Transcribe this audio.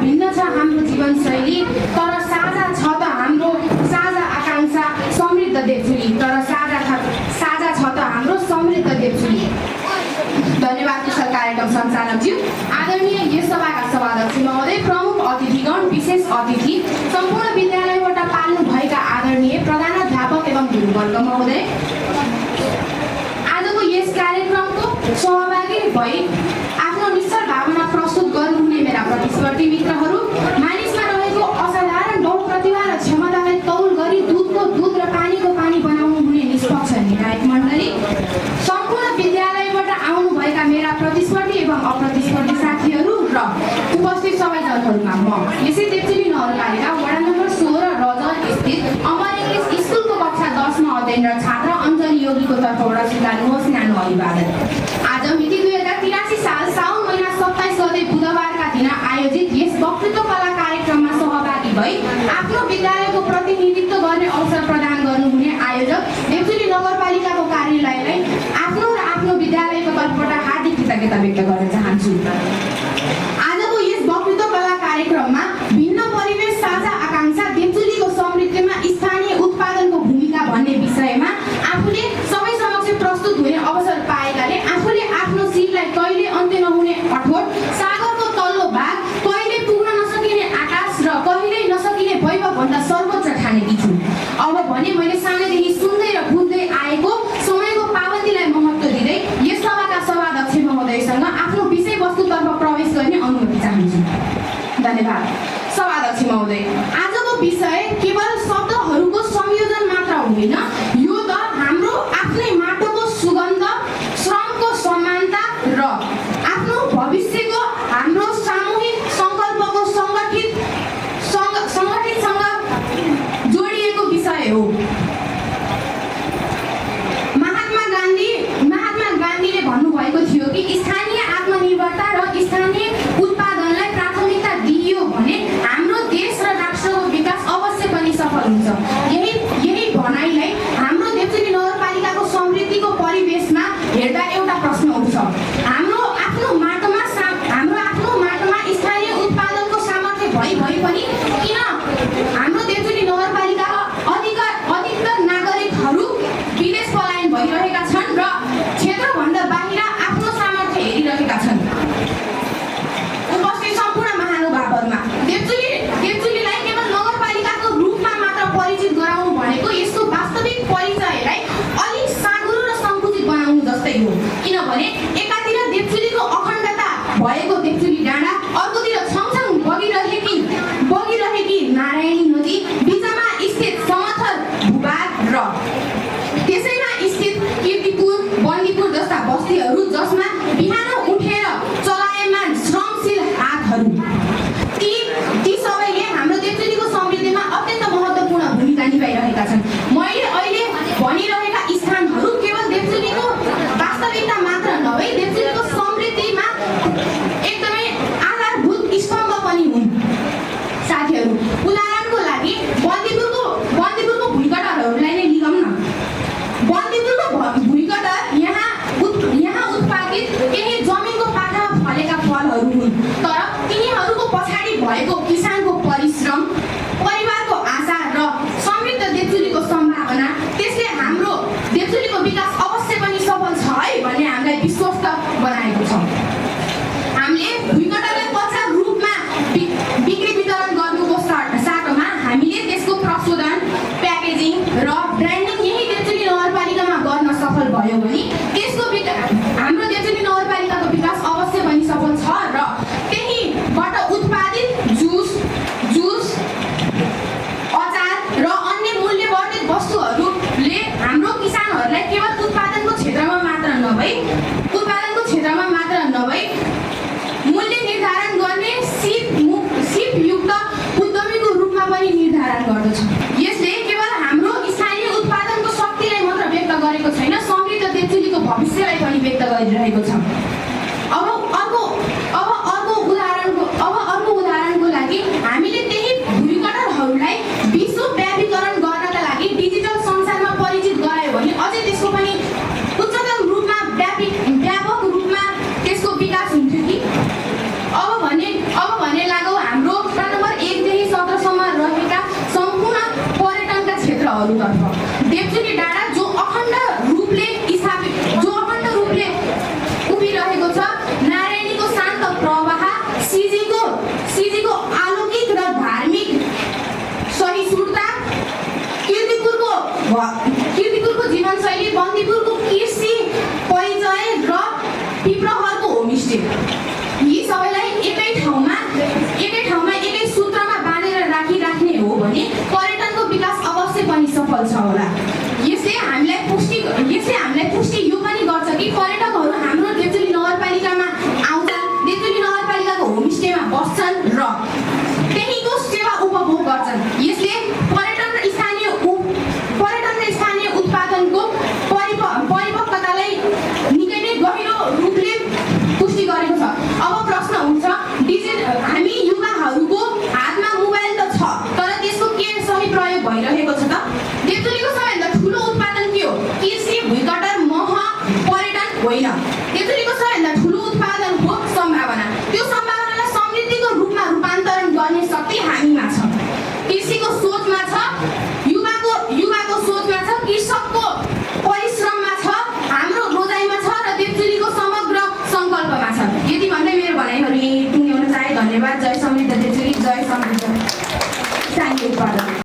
भिन्न छ हाम्रो जीवनशैली, तर साझा छ त हाम्रो साझा आकांक्षा समृद्ध देवचुली, तर साझा छ त हाम्रो समृद्ध देवचुली। धन्यवाद कुशल कार्यक्रम सञ्चालकज्यू, आदरणीय यस सभाका सभाध्यक्ष महोदय, प्रमुख अतिथिगण, विशेष अतिथि, सम्पूर्ण विद्यालयबाट पाल्नुभएका आदरणीय प्रधानाध्यापक एवं गुरुवर्ग महोदय, आजको यस कार्यक्रमको सहभागी भई आफ्नो निश्चल भावना प्रस्तुत गर्नुहुने मेरा प्रतिस्पर्धी मित्रहरू, मानिसमा रहेको असाधारण बहुप्रतिभा र क्षमतालाई तौल गरी दुधको दुध र पानीको पानी बनाउनु हुने निष्पक्ष निर्णायक मण्डली, सम्पूर्ण विद्यालयबाट आउनुभएका मेरा प्रतिस्पर्धी एवं अप्रतिस्पर्धी साथीहरू र उपस्थित सबै जनहरूमा म यसै देवचुली नगरपालिका वडा नम्बर 16 रजल स्थित अमर इङ्ग्लिस स्कुलको कक्षा 10 मा अध्ययनरत छात्र अञ्जली योगीको तर्फबाट स्वीकार्नुहोस् न्यानो अभिवादन। आज मिति 2083 साल साउन महिना 27 गते बुधबारका दिन आयोजित यस वक्तृत्व कला कार्यक्रममा सहभागी भई आफ्नो विद्यालयको प्रतिनिधित्व गर्ने अवसर प्रदान गर्नुहुने आयोजक देवचुली नगरपालिकाको कार्यालयलाई आफ्नो र आफ्नो विद्यालयको तर्फबाट हार्दिक कृतज्ञता व्यक्त गर्न चाहन्छु। आजको यस वक्तृत्व कला कार्यक्रममा भिन्न परिवेश साझा आकांक्षा देवचुलीको समृद्धिमा स्थानीय उत्पादनको भूमिका भन्ने विषयमा आफूले सबै समक्ष प्रस्तुत हुने अवसर पाएकाले आफूले आफ्नो शिरलाई कहिले अन्त्य नहुने अठोट सागरको तल्लो भाग, कहिले पुग्न नसकिने आकाश र कहिल्यै नसकिने वैभवभन्दा सर्वोच्च ठानेकी छु। अब भने मैले सानैदेखि सुन्दै र बुझ्दै आएको समयको पाबन्दीलाई महत्त्व दिँदै यस सभाका सभाध्यक्ष महोदयसँग आफ्नो विषयवस्तुतर्फ प्रवेश गर्ने अनुमति चाहन्छु। धन्यवाद। सभाध्यक्ष महोदय, आजको विषय केवल शब्दहरूको संयोजन मात्र होइन, यो त हाम्रो आफ्नै माटोको सुगन्ध, श्रमको समानता र आफ्नो भविष्यको हाम्रो सामूहिक सङ्कल्पको सङ्गठितसँग जोडिएको विषय हो। महात्मा गान्धीले भन्नुभएको थियो कि स्थानीय आत्मनिर्भरता र स्थानीय उत्पादनलाई प्राथमिकता दिइयो भने हाम्रो देश र राष्ट्रको विकास अवश्य पनि सफल हुन्छ। यही भनाइलाई हाम्रो देवचुली नगरपालिकाको समृद्धिको परिवेशमा हेर्दा एउटा प्रश्न उठ्छ, हाम्रो आफ्नो माटोमा स्थानीय उत्पादनको सामर्थ्य भई पनि किन हाम्रो देवचुली नगरपालिकाका अधिकतर नागरिकहरू विदेश पलायन भइरहेका छन् र क्षेत्रभन्दा बाहिर आफ्नो सामर्थ्य हेरिरहेका छन्। उपस्थित सम्पूर्ण महानुभावहरूमा देवचुलीलाई केवल नगरपालिकाको रूपमा मात्र परिचित गराउनु भनेको यसको वास्तविक परिचयलाई अलिक साँघुरो र सङ्कुचित बनाउनु जस्तै हो। किनभने एकातिर देवचुलीको अखण्डता भएको देवचुली डाँडा, अर्कोतिर छङछङ बगिरहेकी नारायणी नदी, बिचमा स्थित समथर भूभाग र त्यसैमा स्थित कीर्तिपुर, बन्दीपुर जस्ता बस्तीहरू जसमा बिहान उठेर चलायमान श्रमशील हातहरू, ती सबैले हाम्रो देवचुलीको समृद्धिमा अत्यन्त महत्त्वपूर्ण भूमिका निभाइरहेका छन्। मैले अहिले भनिरहेका स्थानहरू केवल देवचुलीको वास्तविकता मात्र नभई देवचुलीको समृद्धिमा एकदमै आधारभूत स्तम्भ पनि हुन्। साथीहरू, उदाहरणको लागि बन्दीपुरको भुइँकटारहरूलाई नै लिगौँ न। बन्दीपुरको भुइँकटार यहाँ उत्पादित केही जमिनको पाखामा फलेका फलहरू हुन्, तर तिनीहरूको पछाडि भएको किसानको परिश्रम, परिवारको आशा र समृद्ध देवचुलीको सम्भावना, त्यसले हाम्रो देवचुलीको विकास अवश्य पनि सफल छ है भन्ने हामीलाई विश्वस्त बनाएको छ। हामीले भुइँकटारलाई कच्चा रूपमा बिक्री वितरण गर्नुको साटोमा हामीले त्यसको प्रशोधन, प्याकेजिङ र ब्रान्डिङ यही देवचुली नगरपालिकामा गर्न सफल भयो भने हाम्रो देवचुली नगरपालिकाको विकास अवश्य पनि सफल छ र त्यहीबाट उत्पादित जुस, बस्छन्